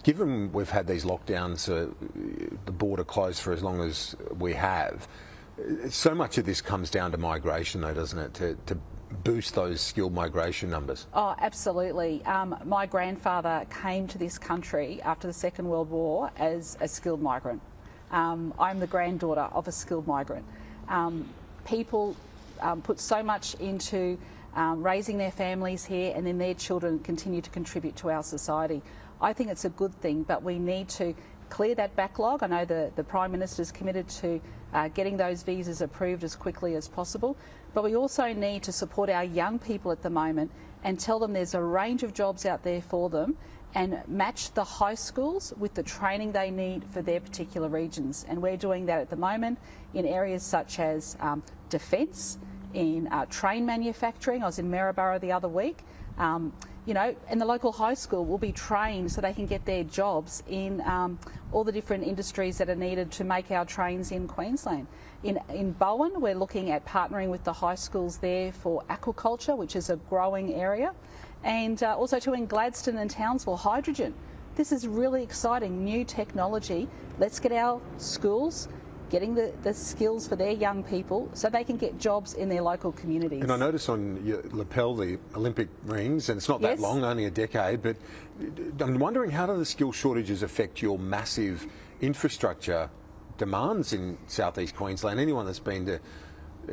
Given we've had these lockdowns, the border closed for as long as we have, so much of this comes down to migration though, doesn't it, to boost those skilled migration numbers? Oh, absolutely. My grandfather came to this country after the Second World War as a skilled migrant. I'm the granddaughter of a skilled migrant. People put so much into raising their families here, and then their children continue to contribute to our society. I think it's a good thing, but we need to clear that backlog. I know the Prime Minister's committed to getting those visas approved as quickly as possible, but we also need to support our young people at the moment and tell them there's a range of jobs out there for them, and match the high schools with the training they need for their particular regions. And we're doing that at the moment in areas such as defence, in train manufacturing. I was in Maryborough the other week. You know, and the local high school will be trained so they can get their jobs in all the different industries that are needed to make our trains in Queensland. In Bowen, we're looking at partnering with the high schools there for aquaculture, which is a growing area, and also too in Gladstone and Townsville, hydrogen. This is really exciting, new technology. Let's get our schools getting the skills for their young people so they can get jobs in their local communities. And I notice on your lapel the Olympic rings, and it's not that long, only a decade, but I'm wondering, how do the skill shortages affect your massive infrastructure demands in southeast Queensland? Anyone that's been to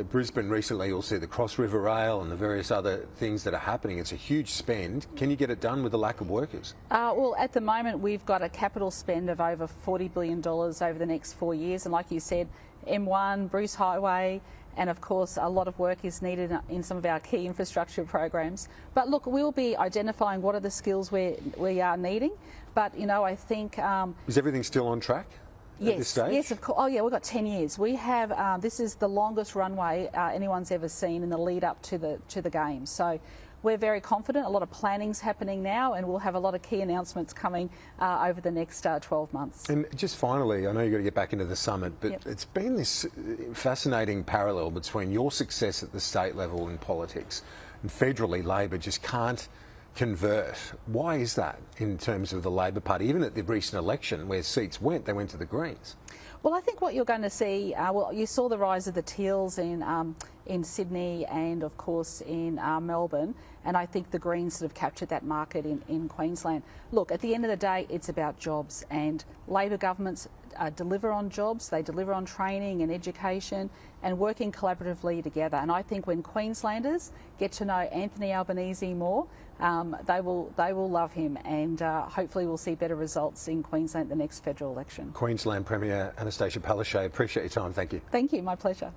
Brisbane recently will see the Cross River Rail and the various other things that are happening. It's a huge spend. Can you get it done with the lack of workers? Well, at the moment we've got a capital spend of over $40 billion over the next 4 years, and like you said, M1, Bruce Highway, and of course a lot of work is needed in some of our key infrastructure programs. But look, we'll be identifying what are the skills we are needing, but you know, I think... Is everything still on track? Yes, yes, of course. Oh, yeah, we've got 10 years. We have this is the longest runway anyone's ever seen in the lead up to the games. So we're very confident. A lot of planning's happening now, and we'll have a lot of key announcements coming over the next 12 months. And just finally, I know you've got to get back into the summit, but it's been this fascinating parallel between your success at the state level in politics and federally Labor just can't convert. Why is that in terms of the Labor Party? Even at the recent election where seats went, they went to the Greens. Well, I think what you're going to see, well, you saw the rise of the Teals in Sydney and of course in Melbourne, and I think the Greens sort of captured that market in Queensland. Look, at the end of the day, it's about jobs, and Labor governments deliver on jobs, they deliver on training and education and working collaboratively together. And I think when Queenslanders get to know Anthony Albanese more, they will love him, and hopefully we'll see better results in Queensland at the next federal election. Queensland Premier Annastacia Palaszczuk, appreciate your time. Thank you. Thank you, my pleasure.